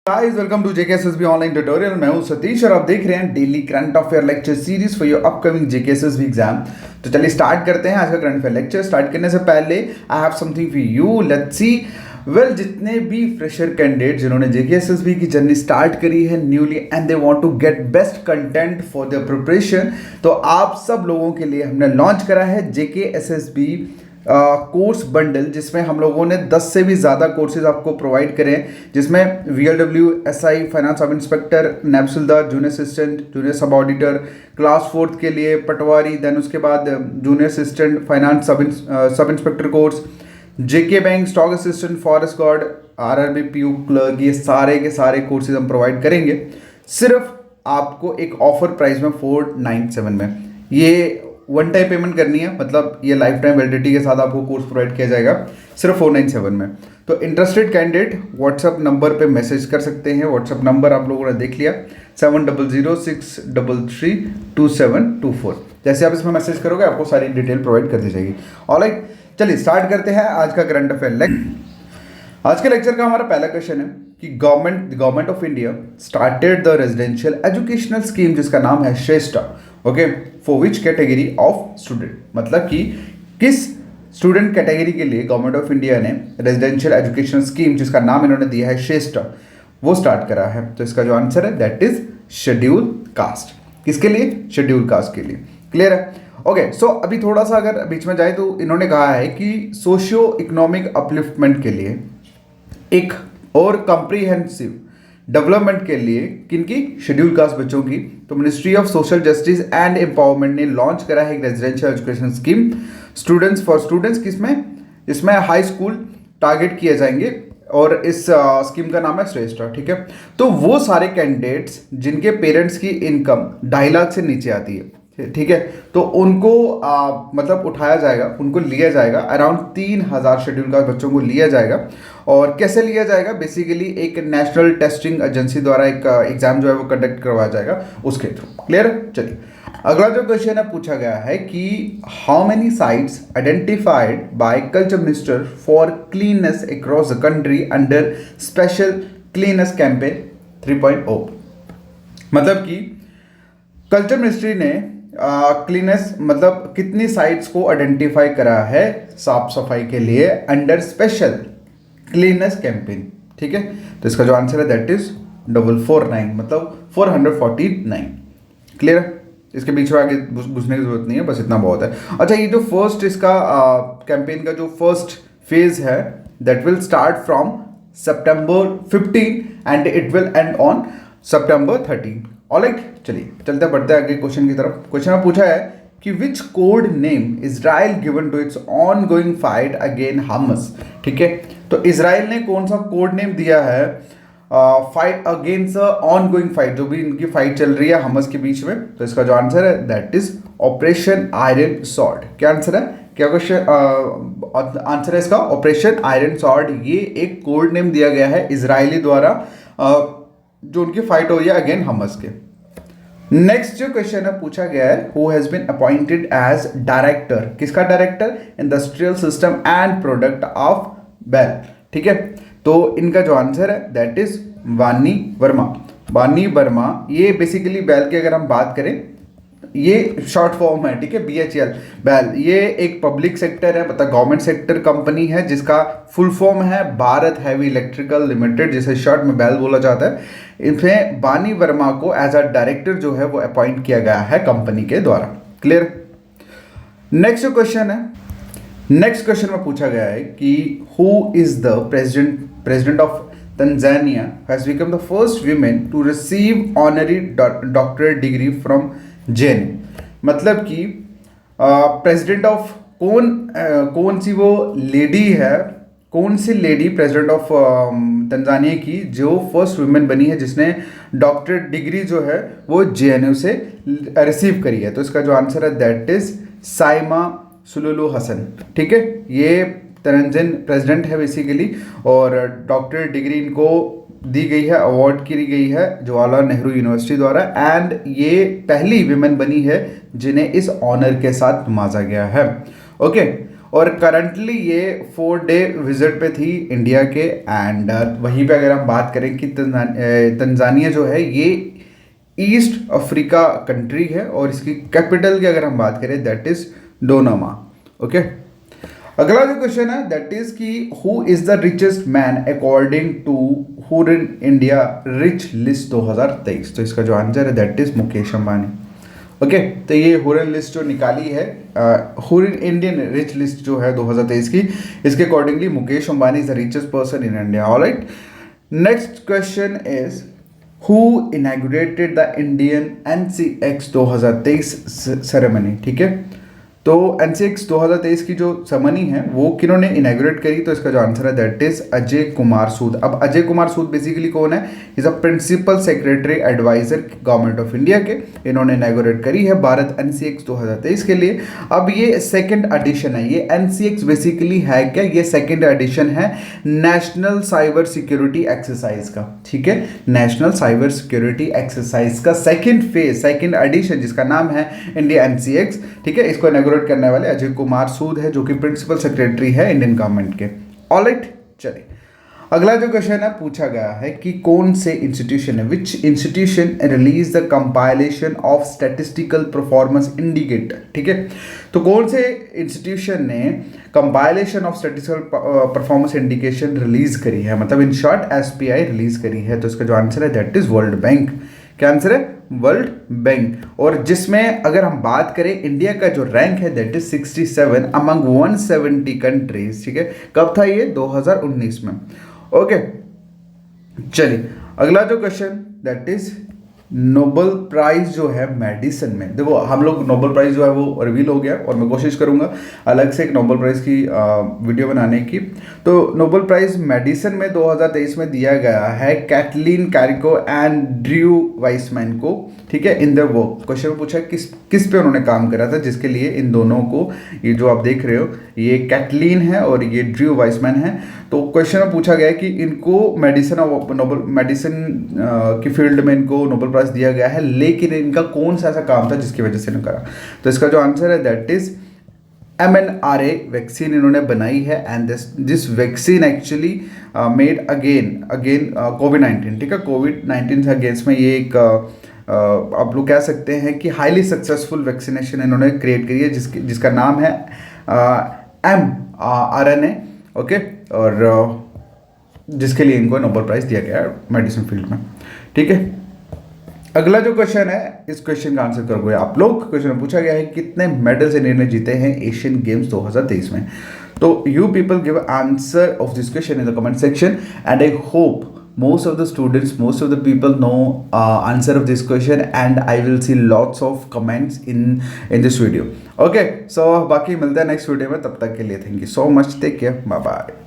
Guys welcome to JKSSB online tutorial. मैं हूं सतीश और आप देख रहे हैं daily current affair lecture series for your upcoming JKSSB exam. तो चलिए स्टार्ट करते हैं आज का करंट अफेयर लेक्चर। स्टार्ट करने से पहले I have something for you, let's see. जितने भी फ्रेशर कैंडिडेट जिन्होंने जेकेएसएसबी की जर्नी स्टार्ट करी है newly and they want to get best content for their preparation, तो आप सब लोगों के लिए हमने लॉन्च करा है जेकेएसएसबी कोर्स बंडल, जिसमें हम लोगों ने 10 से भी ज़्यादा कोर्सेज आपको प्रोवाइड करें, जिसमें VLW, SI, finance sub inspector, नैबसुलदार, junior assistant, junior sub auditor, class 4th के लिए पटवारी, देन उसके बाद junior assistant finance sub inspector course, JK bank, stock assistant, forest guard, RRB PU clerk, ये सारे के सारे कोर्सेज हम प्रोवाइड करेंगे सिर्फ आपको एक ऑफर प्राइस में 497 में। ये वन टाइम पेमेंट करनी है, मतलब ये लाइफ टाइम वैलिडिटी के साथ आपको कोर्स प्रोवाइड किया जाएगा सिर्फ 497 में। तो इंटरेस्टेड कैंडिडेट व्हाट्सअप नंबर पे मैसेज कर सकते हैं। व्हाट्सअप नंबर आप लोगों ने देख लिया 7006332724। जैसे आप इसमें मैसेज करोगे आपको सारी डिटेल प्रोवाइड कर दी जाएगी। ऑलराइट, चलिए स्टार्ट करते हैं आज का करंट अफेयर लेक्चर। आज के लेक्चर का हमारा पहला क्वेश्चन है कि government of India started the residential educational scheme जिसका नाम है Shreshta, okay, for which category of student. मतलब कि किस स्टूडेंट कैटेगरी के लिए गवर्नमेंट ऑफ इंडिया ने रेजिडेंशियल एजुकेशन स्कीम जिसका नाम इन्होंने दिया है श्रेष्ठा वो स्टार्ट करा है। तो इसका जो आंसर है दैट इज शेड्यूल कास्ट। किसके लिए? शेड्यूल कास्ट के लिए। क्लियर है? ओके, सो अभी थोड़ा सा अगर बीच में जाए तो इन्होंने कहा है कि सोशियो इकोनॉमिक अपलिफ्टमेंट के लिए एक और कॉम्प्रिहेंसिव डेवलपमेंट के लिए किनकी? शेड्यूल कास्ट बच्चों की। तो ministry of social justice and empowerment ने लॉन्च करा है एक residential education scheme students for students, किसमें? इसमें हाई स्कूल टारगेट किए जाएंगे और इस स्कीम का नाम है श्रेष्ठा। ठीक है, तो वो सारे कैंडिडेट्स जिनके पेरेंट्स की इनकम 2.5 लाख से नीचे आती है, ठीक है, तो उनको मतलब उठाया जाएगा, उनको लिया जाएगा। अराउंड 3000 शेड्यूल कास्ट बच्चों को लिया जाएगा। और कैसे लिया जाएगा? बेसिकली एक नेशनल टेस्टिंग एजेंसी द्वारा एक एग्जाम जो है वो कंडक्ट करवाया जाएगा उसके थ्रू। क्लियर? चलिए अगला जो क्वेश्चन है पूछा गया है कि how many sites identified by culture minister for cleanness across the country under special cleanness campaign 3.0। मतलब कि कल्चर मिनिस्ट्री ने क्लीनेस मतलब कितनी साइट्स को आइडेंटिफाई करा है साफ सफाई के लिए अंडर स्पेशल क्लीनेस कैंपेन। ठीक है, तो इसका जो आंसर है दैट इज 449, मतलब 449। क्लियर? इसके बीच में आगे घुसने की जरूरत नहीं है, बस इतना बहुत है। अच्छा, ये जो फर्स्ट इसका कैंपेन का जो फर्स्ट फेज है that will start from September 15 and it will and on September 13। Alright, चलिए चलते बढ़ते आगे क्वेश्चन की तरफ। क्वेश्चन में पूछा है कि which code name Israel given to its ongoing fight against Hamas. ठीक है, तो इजराइल ने कौन सा कोड नेम दिया है fight against on going fight, जो भी इनकी फाइट चल रही है हमस के बीच में। तो इसका जो आंसर है that is operation iron sword. क्या आंसर है? क्या क्वेश्चन आंसर है इसका? Operation iron sword. ये एक कोड नेम दिया गया है इजरायली द्वारा जो उनकी फाइट हो रही है अगेन हमस के। नेक्स्ट जो क्वेश्चन है पूछा गया है who has been appointed as director. किसका director? Industrial system and product of BEL. ठीक है, तो इनका जो आंसर है दैट इज वानी वर्मा। वानी वर्मा, ये बेसिकली बेल की अगर हम बात करें ये शॉर्ट फॉर्म है, ठीक है, BHEL बैल। ये एक पब्लिक सेक्टर है, मतलब गवर्नमेंट सेक्टर कंपनी है जिसका फुल फॉर्म है भारत हैवी इलेक्ट्रिकल लिमिटेड, जिसे शॉर्ट में बैल बोला जाता है। इसमें बानी वर्मा को एज अ डायरेक्टर जो है वो अपॉइंट किया गया है कंपनी के द्वारा। क्लियर? नेक्स्ट क्वेश्चन है, नेक्स्ट क्वेश्चन में पूछा गया है कि who is the president of Tanzania has become the first women to receive honorary doctorate degree from जेन। मतलब कि प्रेसिडेंट ऑफ कौन सी वो लेडी है, कौन सी लेडी प्रेसिडेंट ऑफ तंजानिया की जो फर्स्ट वुमेन बनी है जिसने डॉक्टरेट डिग्री जो है वो JNU से रिसीव करी है। तो इसका जो आंसर है दैट इज साइमा सुलुलु हसन। ठीक है, ये तंजानियन प्रेसिडेंट है बेसिकली और डॉक्टरेट डिग्री इनको दी गई है, अवार्ड की गई है जवाहरलाल नेहरू यूनिवर्सिटी द्वारा। एंड ये पहली विमेन बनी है जिन्हें इस ऑनर के साथ नवाजा गया है। ओके, और करंटली ये 4 डे विजिट पे थी इंडिया के। एंड वहीं पे अगर हम बात करें कि तंजानिया जो है ये ईस्ट अफ्रीका कंट्री है और इसकी कैपिटल की अगर हम बात करें दैट इज डोनामा। ओके, अगला जो क्वेश्चन है दैट इज कि who is the richest man according to Hurun India rich list 2023। तो इसका जो आंसर है that is Mukesh Ambani. Okay, तो ये हुरिन लिस्ट जो निकाली है हुरिन इंडियन रिच लिस्ट जो है 2023 की, इसके accordingly Mukesh Ambani is the richest person in India. Alright, next question is who inaugurated the Indian NCX 2023 ceremony. ठीक है, तो NCX 2023 की जो सेरेमनी है वो किन्होंने इनॉग्रेट करी, तो इसका जो आंसर है दैट इज अजय कुमार सूद। अब अजय कुमार सूद बेसिकली कौन है? Is a principal secretary adviser government of India के। इन्होंने इनॉग्रेट करी है भारत NCX 2023 के लिए। अब ये सेकंड एडिशन है। ये NCX बेसिकली है क्या? ये सेकंड एडिशन है नेशनल साइबर सिक्योरिटी एक्सरसाइज का। ठीक है, नेशनल साइबर सिक्योरिटी एक्सरसाइज का सेकंड फेज, सेकंड एडिशन, जिसका नाम है इंडिया NCX। ठीक है, इसको इनॉग्रेट करने वाले अजय कुमार सूद है जो कि प्रिंसिपल सेक्रेटरी है इंडियन गवर्नमेंट के। ऑलराइट, चलिए अगला जो क्वेश्चन है पूछा गया है कि कौन से इंस्टीट्यूशन है, विच institution release the compilation of statistical performance indicator. ठीक है, तो कौन से इंस्टीट्यूशन ने compilation of statistical performance indication release करी है, मतलब इन शॉर्ट SPI रिलीज करी है। तो इसका जो आंसर है दैट इज वर्ल्ड बैंक। क्या आंसर है? World bank. और जिसमें अगर हम बात करें इंडिया का जो रैंक है दैट इज 67 अमंग 170 कंट्रीज। ठीक है, कब था ये? 2019 में। ओके, चलिए अगला जो question that is Nobel prize जो है मेडिसिन में। देखो हम लोग नोबेल प्राइज जो है वो रिवील हो गया और मैं कोशिश करूंगा अलग से एक नोबेल प्राइज की वीडियो बनाने की। तो नोबेल प्राइज मेडिसिन में 2023 में दिया गया है Catelyn Karikó and Drew Wiseman को। ठीक है, इन द वर्क। क्वेश्चन में पूछा किस पे उन्होंने काम करा था, जिसके लिए इन दोनों को, ये जो आप देख रहे हो ये कैटलीन है और ये ड्रू वाइसमैन है। तो क्वेश्चन में पूछा गया है कि इनको मेडिसिन की फील्ड में इनको नोबेल प्राइज दिया गया है, लेकिन इनका कौन सा ऐसा काम था जिसकी वजह से इन्होंने करा। तो इसका जो आंसर है दैट इज mRNA वैक्सीन इन्होंने बनाई है। And this vaccine actually made against कोविड-19। ठीक है, कोविड-19 से अगेंस्ट में ये एक आप लोग कह सकते हैं कि हाईली सक्सेसफुल वैक्सीनेशन इन्होंने क्रिएट करी है जिसका नाम है mRNA। ओके, और जिसके लिए इनको नोबेल प्राइज दिया गया है मेडिसिन फील्ड में। ठीक है, अगला जो क्वेश्चन है इस क्वेश्चन का आंसर करोगे आप लोग। क्वेश्चन में पूछा गया है कितने मेडल्स इंडिया ने जीते हैं एशियन गेम्स 2023 में। तो you people give answer of this question in the comment section and I hope most of the students, most of the people know answer of this question and I will see lots of comments in this video. Okay, so बाकी मिलते हैं next video में, तब तक के लिए thank you so much, take care, bye bye.